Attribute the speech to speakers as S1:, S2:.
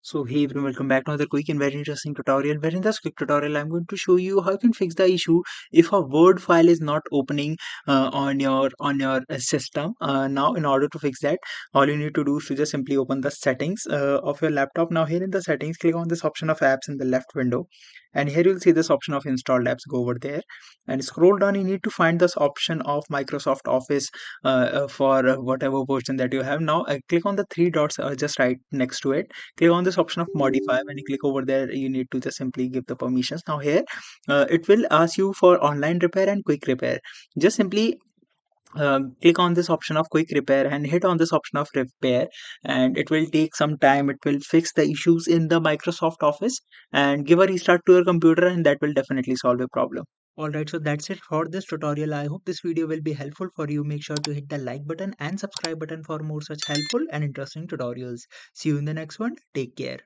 S1: So hey everyone, welcome back to another quick and very interesting tutorial. Where in this quick tutorial, I'm going to show you how you can fix the issue if a Word file is not opening on your system. Now, in order to fix that, all you need to do is to just simply open the settings of your laptop. Now, here in the settings, click on this option of apps in the left window, and here you'll see this option of installed apps. Go over there and scroll down. You need to find this option of Microsoft Office for whatever version that you have. Now, click on the three dots just right next to it. Click on this option of modify. When you click over there, you need to just simply give the permissions. Now here it will ask you for online repair and quick repair. Just simply click on this option of quick repair and hit on this option of repair, and it will take some time. It will fix the issues in the Microsoft Office and give a restart to your computer, and that will definitely solve your problem. Alright, so that's it for this tutorial. I hope this video will be helpful for you. Make sure to hit the like button and subscribe button for more such helpful and interesting tutorials. See you in the next one. Take care.